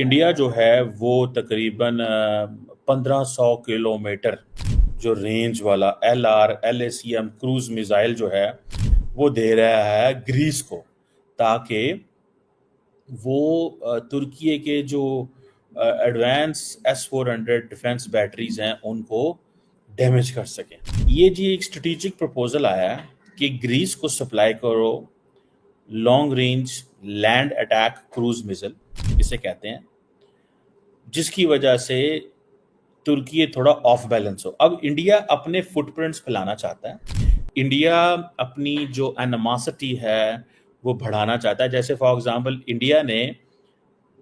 India जो है वो तकरीबन 1500 किलोमीटर जो रेंज वाला LRACM क्रूज मिसाइल जो है वो दे रहा है ग्रीस को, ताकि वो तुर्की के जो एडवांस S-400 डिफेंस बैटरीज हैं उनको डैमेज कर सके। ये जी एक स्ट्रेटेजिक प्रपोजल आया है कि ग्रीस को सप्लाई करो long range land attack cruise missile, इसे कहते हैं, जिसकी वजह से तुर्की थोड़ा ऑफ बैलेंस हो। अब इंडिया अपने फुटप्रिंट्स फैलाना चाहता है, इंडिया अपनी जो एनिमोसिटी है वो बढ़ाना चाहता है। जैसे फॉर एग्जांपल इंडिया ने,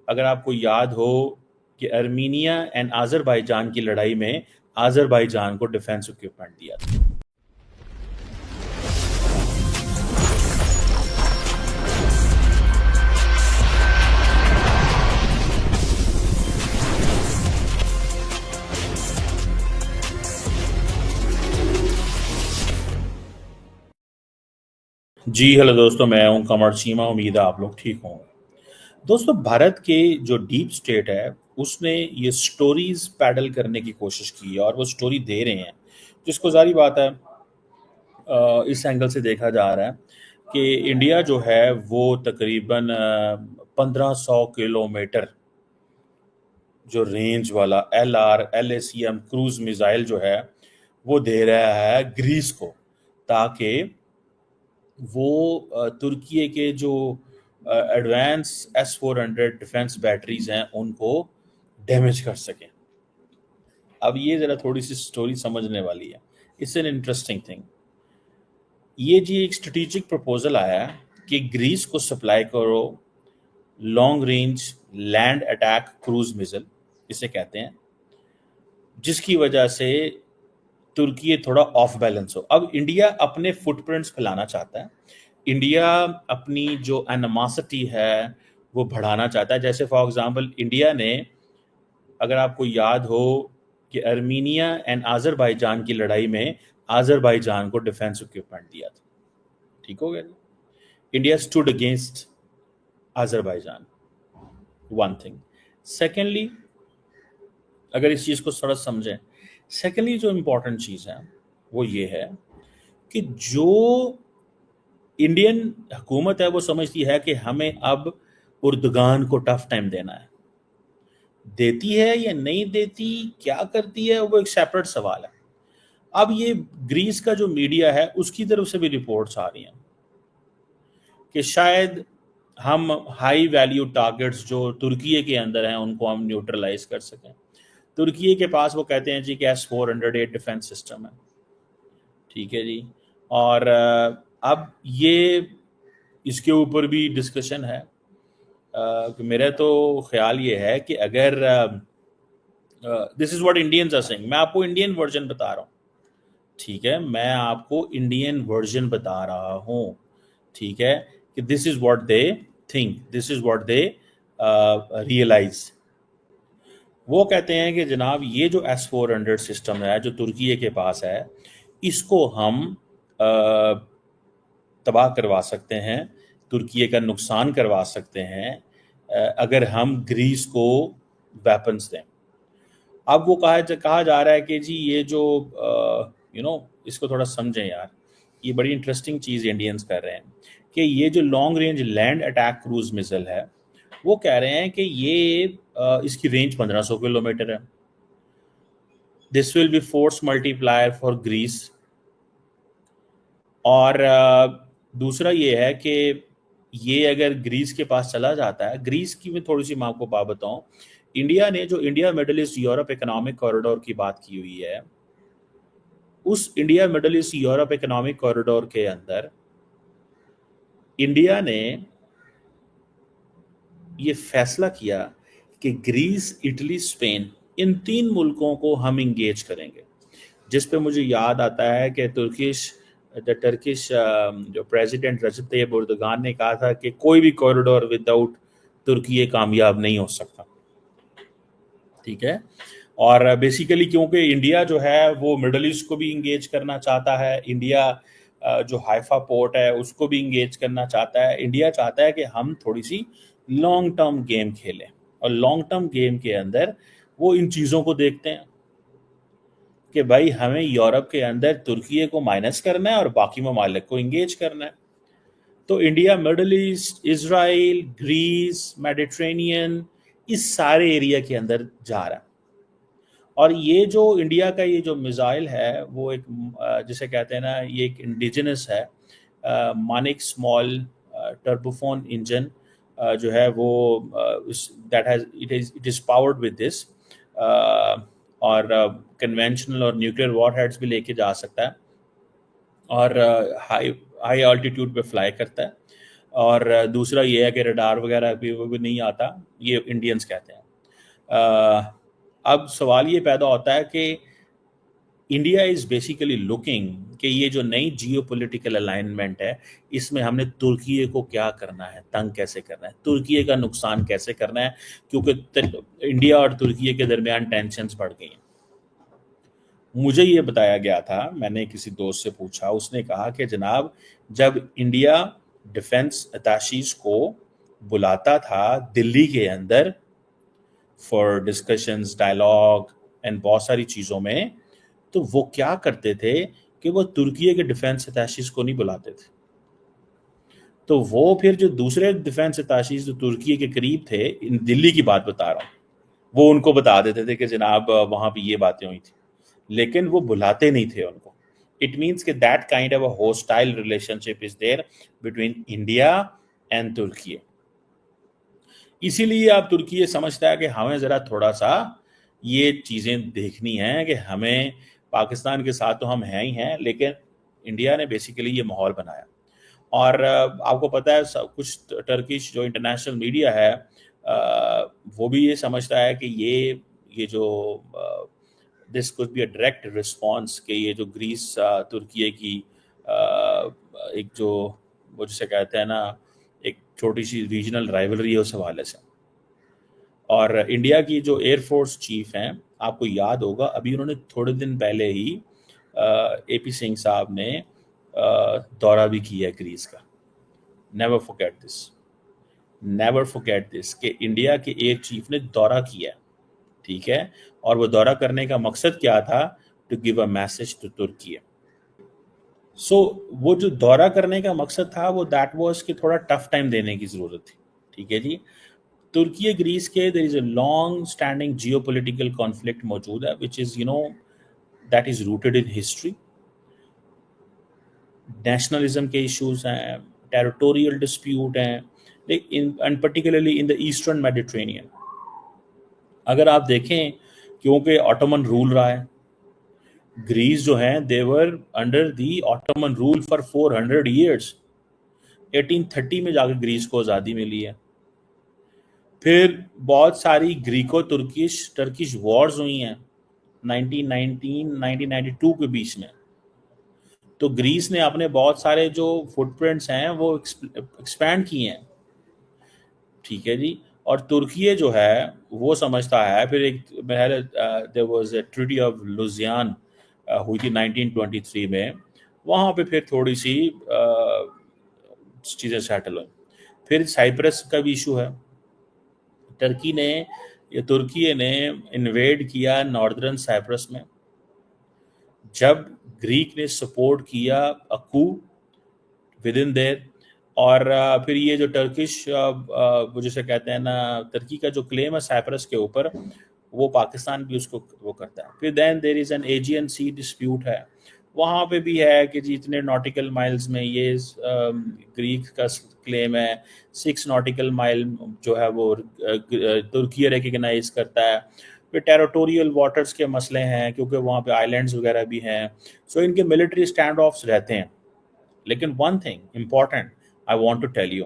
अगर आपको याद हो, कि अर्मीनिया एंड आज़रबाईजान की लड़ाई में आज़रबाईजान को डिफेंस इक्विपमेंट दिया था। जी हेलो दोस्तों, मैं हूं कमर चीमा। उम्मीद है आप लोग ठीक हों। दोस्तों, भारत के जो डीप स्टेट है उसने ये स्टोरीज पैडल करने की कोशिश की है और वो स्टोरी दे रहे हैं, जिसको जारी बात है इस एंगल से देखा जा रहा है कि इंडिया जो है वो तकरीबन 1500 किलोमीटर जो रेंज वाला LRACM क्रूज मिसाइल जो है वो दे रहा है ग्रीस को, ताकि वो तुर्की के जो एडवांस S-400 डिफेंस बैटरीज हैं उनको डैमेज कर सके। अब ये ज़रा थोड़ी सी स्टोरी समझने वाली है। It's an interesting thing. ये जी एक स्ट्रेटेजिक प्रपोजल आया है कि ग्रीस को सप्लाई करो long range land attack cruise missile, इसे कहते हैं, जिसकी वजह से तुर्की थोड़ा ऑफ बैलेंस हो। अब इंडिया अपने फुटप्रिंट्स फैलाना चाहता है, इंडिया अपनी जो एनिमोसिटी है वो बढ़ाना चाहता है। जैसे फॉर एग्जांपल इंडिया ने, अगर आपको याद हो, कि अर्मीनिया एंड आज़रबाईजान की लड़ाई में आज़रबाईजान को डिफेंस इक्विपमेंट दिया था। ठीक हो गया। India stood against Azerbaijan, one thing. Secondly, अगर इस चीज़ को थोड़ा समझें, सेकेंडली जो इम्पोर्टेंट चीज़ है वो ये है कि जो इंडियन हुकूमत है वो समझती है कि हमें अब उर्दुगान को टफ टाइम देना है। देती है या नहीं देती, क्या करती है, वो एक सेपरेट सवाल है। अब ये ग्रीस का जो मीडिया है उसकी तरफ से भी रिपोर्ट्स आ रही हैं कि शायद हम हाई वैल्यू टारगेट्स जो तुर्की के अंदर हैं उनको हम न्यूट्रलाइज कर सकें। तुर्की के पास वो कहते हैं जी कि S-400 डिफेंस सिस्टम है, ठीक है जी। और अब ये इसके ऊपर भी डिस्कशन है कि मेरा तो ख्याल ये है कि अगर this is what Indians are saying, मैं आपको इंडियन वर्जन बता रहा हूँ, ठीक है, मैं आपको इंडियन वर्जन बता रहा हूँ, ठीक है, कि this is what they think, this is what they realise. वो कहते हैं कि जनाब ये जो S-400 सिस्टम है जो तुर्की के पास है, इसको हम तबाह करवा सकते हैं, तुर्की का नुकसान करवा सकते हैं अगर हम ग्रीस को वेपन्स दें। अब वो कहा जा रहा है कि जी ये जो इसको थोड़ा समझें यार, ये बड़ी इंटरेस्टिंग चीज़ इंडियंस कर रहे हैं कि ये जो long range land attack cruise missile है वो कह रहे हैं कि ये इसकी रेंज 1500 किलोमीटर है। This will be force multiplier for Greece. और दूसरा ये है कि ये अगर ग्रीस के पास चला जाता है, ग्रीस की मैं थोड़ी सी मैं आपको बात बताऊं, इंडिया ने जो India Middle east Europe economic corridor की बात की हुई है, उस India Middle east Europe economic corridor के अंदर इंडिया ने ये फैसला किया कि ग्रीस, इटली, स्पेन, इन 3 मुल्कों को हम इंगेज करेंगे। जिस पे मुझे याद आता है कि टर्किश जो प्रेसिडेंट रजब तैयब एर्दोगान ने कहा था कि कोई भी कॉरिडोर विदाउट तुर्की कामयाब नहीं हो सकता, ठीक है। और बेसिकली क्योंकि इंडिया जो है वो मिडल ईस्ट को भी इंगेज करना चाहता है, इंडिया जो हाइफा पोर्ट है उसको भी इंगेज करना चाहता है। इंडिया चाहता है कि हम थोड़ी सी लॉन्ग टर्म गेम खेलें, और लॉन्ग टर्म गेम के अंदर वो इन चीज़ों को देखते हैं कि भाई हमें यूरोप के अंदर तुर्की को माइनस करना है और बाकी ममालिक को इंगेज करना है। तो India Middle East, Israel, Greece, Mediterranean, इस सारे एरिया के अंदर जा रहा है। और ये जो इंडिया का ये जो मिसाइल है वो एक जिसे कहते हैं ना, ये एक इंडिजिनस है मानिक स्मॉल टर्बोफोन इंजन जो है वो that has it is powered with this, और कन्वेंशनल और न्यूक्लियर वॉर हेड्स भी लेके जा सकता है, और हाई हाई ऑल्टीट्यूड पे फ्लाई करता है। और दूसरा ये है कि रडार वगैरह भी वो भी नहीं आता, ये इंडियंस कहते हैं। अब सवाल ये पैदा होता है कि इंडिया इज बेसिकली लुकिंग कि ये जो नई जियो पोलिटिकल अलाइनमेंट है, इसमें हमने तुर्की को क्या करना है, तंग कैसे करना है, तुर्की का नुकसान कैसे करना है, क्योंकि इंडिया और तुर्की के दरमियान टेंशन्स बढ़ गई हैं। मुझे ये बताया गया था, मैंने किसी दोस्त से पूछा, उसने कहा कि जनाब जब इंडिया डिफेंस अटैशीज को बुलाता था दिल्ली के अंदर फॉर डिस्कशंस, डायलॉग एंड बहुत सारी चीज़ों में, तो वो क्या करते थे कि वो तुर्की के डिफेंस अटैशीज को नहीं बुलाते थे। तो वो फिर जो दूसरे डिफेंस अटैशीज जो तुर्की के करीब थे, इन दिल्ली की बात बता रहा हूँ, वो उनको बता देते थे कि जनाब वहाँ पे ये बातें हुई थी, लेकिन वो बुलाते नहीं थे उनको। इट मीन्स कि that kind of a hostile relationship is there between India and Turkey. इसीलिए अब तुर्की ये समझता है कि हमें ज़रा थोड़ा सा ये चीज़ें देखनी है कि हमें पाकिस्तान के साथ तो हम हैं ही हैं, लेकिन इंडिया ने बेसिकली ये माहौल बनाया। और आपको पता है सब कुछ टर्किश जो इंटरनेशनल मीडिया है वो भी ये समझता है कि ये जो this could be a direct response कि ये जो ग्रीस तुर्की की एक जो वो जिसे कहते हैं ना, एक छोटी सी रीजनल राइवलरी है, उस हवाले से। और इंडिया की जो एयरफोर्स चीफ हैं, आपको याद होगा अभी उन्होंने थोड़े दिन पहले ही एपी सिंह साहब ने दौरा भी किया है ग्रीस का। Never forget this, never forget this कि इंडिया के एयर चीफ ने दौरा किया, ठीक है। और वो दौरा करने का मकसद क्या था? To give a message to Turkey. So वो जो दौरा करने का मकसद था वो दैट वाज कि थोड़ा टफ टाइम देने की ज़रूरत थी, ठीक है जी। तुर्की ग्रीस के there is a long standing geopolitical conflict मौजूद है, which is that is rooted in history. Nationalism के इश्यूज हैं, टेरिटोरियल डिस्प्यूट हैं, and particularly in the eastern Mediterranean. अगर आप देखें, क्योंकि ऑटोमन रूल रहा है, ग्रीस जो है they were under the Ottoman rule for 400 years. 1830 में जाकर ग्रीस को आज़ादी मिली है। फिर बहुत सारी ग्रीको तुर्किश टर्किश वॉर्स हुई हैं 1919 1992 के बीच में। तो ग्रीस ने अपने बहुत सारे जो फुटप्रिंट्स हैं वो एक्सपैंड किए हैं, ठीक है जी। और तुर्की जो है वो समझता है, फिर एक there was a treaty of Lausanne हुई थी 1923 में, वहाँ पे फिर थोड़ी सी चीज़ें सेटल हुई। फिर साइप्रस का भी इशू है, तुर्की ने इन्वेड किया नॉर्दर्न साइप्रस में, जब ग्रीक ने सपोर्ट किया अकू विद इन देयर। और फिर ये जो टर्किश वो जिसे कहते हैं ना, तुर्की का जो क्लेम है साइप्रस के ऊपर, वो पाकिस्तान भी उसको वो करता है। फिर then there is an Aegean sea dispute है, वहाँ पे भी है कि जितने नॉटिकल माइल्स में ये ग्रीक का क्लेम है, 6 नॉटिकल माइल जो है वो तुर्की रिकग्नाइज करता है। फिर टेरिटोरियल वाटर्स के मसले हैं, क्योंकि वहाँ पे आइलैंड्स वगैरह भी हैं, सो इनके मिलिट्री स्टैंड ऑफ्स रहते हैं। लेकिन one thing important I want to tell you,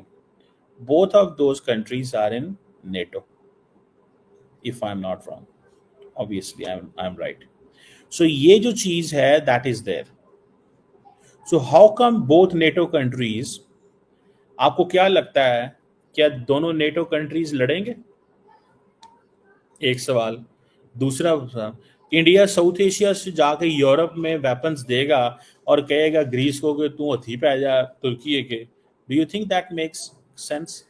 both of those countries are in NATO, if I'm not wrong. Obviously I'm right. So ये जो चीज है that is there. So how come both NATO countries, आपको क्या लगता है, क्या दोनों NATO countries लड़ेंगे? एक सवाल। दूसरा सवाल, इंडिया साउथ एशिया से जाकर यूरोप में वेपन्स देगा और कहेगा ग्रीस को कि तू हथी पै जा तुर्की के, do you think that makes sense?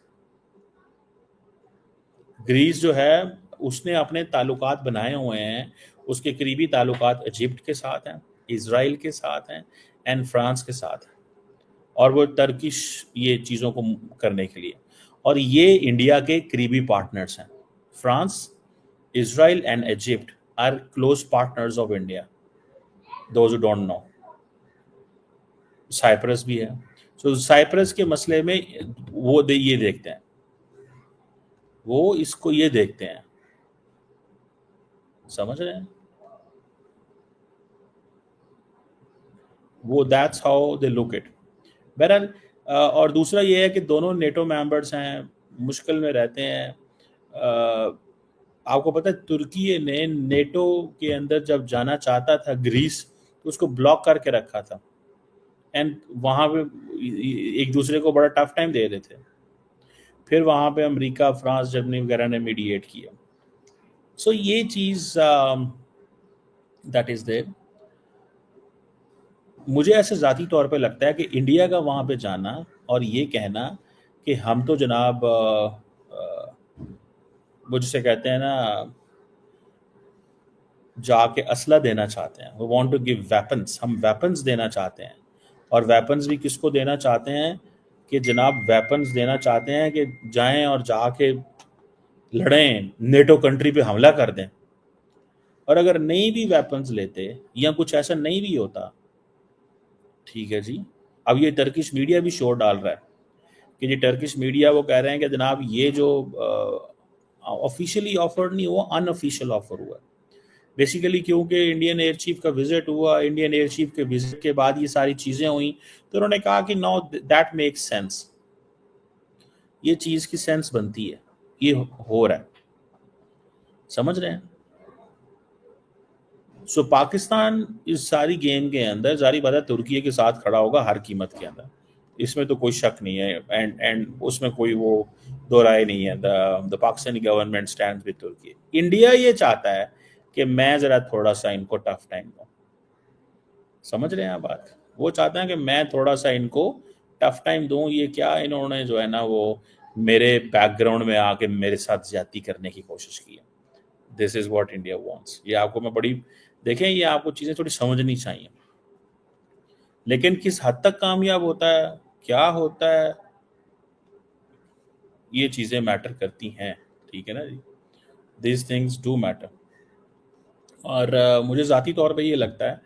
Greece जो है उसने अपने ताल्लुकात बनाए हुए हैं, उसके करीबी ताल्लुकात इजिप्ट के साथ हैं, इसराइल के साथ हैं एंड फ्रांस के साथ हैं, और वो टर्किश ये चीज़ों को करने के लिए, और ये इंडिया के करीबी पार्टनर्स हैं। France, Israel and Egypt are close partners of India, those who don't know. Cyprus भी है। सो साइप्रस के मसले में ये देखते हैं, वो इसको ये देखते हैं, समझ रहे हैं? वो that's how they look it. बहरहाल और दूसरा ये है कि दोनों नेटो मेंबर्स हैं, मुश्किल में रहते हैं। आपको पता है तुर्की ने नेटो के अंदर जब जाना चाहता था ग्रीस, तो उसको ब्लॉक करके रखा था, एंड वहाँ पे एक दूसरे को बड़ा टफ टाइम दे रहे थे। फिर वहाँ पे अमेरिका, फ्रांस, जर्मनी वगैरह ने मीडिएट किया। सो ये चीज़ दैट इज़ देयर। मुझे ऐसे ज़ाती तौर पे लगता है कि इंडिया का वहाँ पे जाना और ये कहना कि हम तो जनाब वो जिसे कहते हैं ना, जाके असला देना चाहते हैं, वो वांट टू गिव वेपन्स, हम वेपन्स देना चाहते हैं। और वेपन्स भी किसको देना चाहते हैं कि जनाब वेपन्स देना चाहते हैं कि जाएं और जाके लड़ें, नेटो कंट्री पे हमला कर दें। और अगर नहीं भी वेपन्स लेते या कुछ ऐसा नहीं भी होता, ठीक है जी, अब ये टर्किश मीडिया भी शोर डाल रहा है कि ये टर्किश मीडिया वो कह रहे हैं कि जनाब ये जो ऑफिशियली ऑफर नहीं हुआ, अनऑफिशियल ऑफर हुआ। बेसिकली क्योंकि इंडियन एयर चीफ का विजिट हुआ, इंडियन एयर चीफ के विजिट के बाद ये सारी चीज़ें हुई, तो उन्होंने कहा कि नो दैट मेक्स सेंस, ये चीज़ की सेंस बनती है, ये हो रहा है, समझ रहे हैं? सो पाकिस्तान इस सारी गेम के अंदर जारी बात है तुर्की के साथ खड़ा होगा हर कीमत के अंदर, इसमें तो कोई शक नहीं है, एंड उसमें कोई वो दो राय नहीं है। The Pakistani government stands with तुर्की। इंडिया ये चाहता है कि मैं ज़रा थोड़ा सा इनको टफ टाइम दूँ, समझ रहे हैं आप बात? वो चाहते हैं कि मैं थोड़ा सा इनको टफ टाइम दूँ। ये क्या इन्होंने जो है ना वो मेरे बैकग्राउंड में आके मेरे साथ ज्यादती करने की कोशिश की है। This is what India wants. ये आपको मैं बड़ी देखें, ये आपको चीज़ें थोड़ी समझनी चाहिए। लेकिन किस हद तक कामयाब होता है, क्या होता है, ये चीज़ें मैटर करती हैं, ठीक है ना जी? This things do matter. और मुझे ज़ाती तौर पे ये लगता है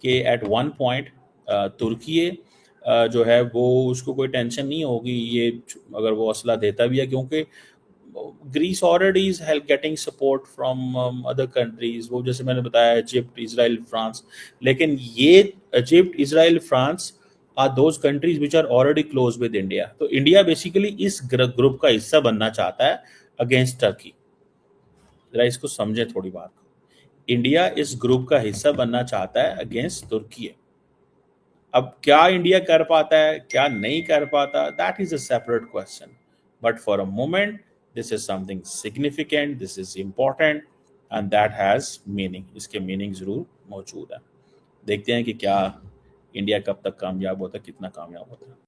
कि एट वन पॉइंट तुर्की जो है वो उसको कोई टेंशन नहीं होगी ये अगर वो असला देता भी है, क्योंकि Greece already is help getting support from other countries, वो जैसे मैंने बताया इजिप्ट, इसराइल, फ्रांस। लेकिन ये Egypt, Israel, France are those countries which are already close with India. तो इंडिया बेसिकली इस ग्रुप का हिस्सा बनना चाहता है अगेंस्ट टर्की। जरा इसको समझे थोड़ी बात। इंडिया इस ग्रुप का हिस्सा बनना चाहता है अगेंस्ट तुर्की। अब क्या इंडिया कर पाता है, क्या नहीं कर पाता, that is a separate question. But for a moment this is something significant, this is important and that has meaning. इसके मीनिंग जरूर मौजूद है। देखते हैं कि क्या इंडिया कब तक कामयाब होता है, कितना कामयाब होता है।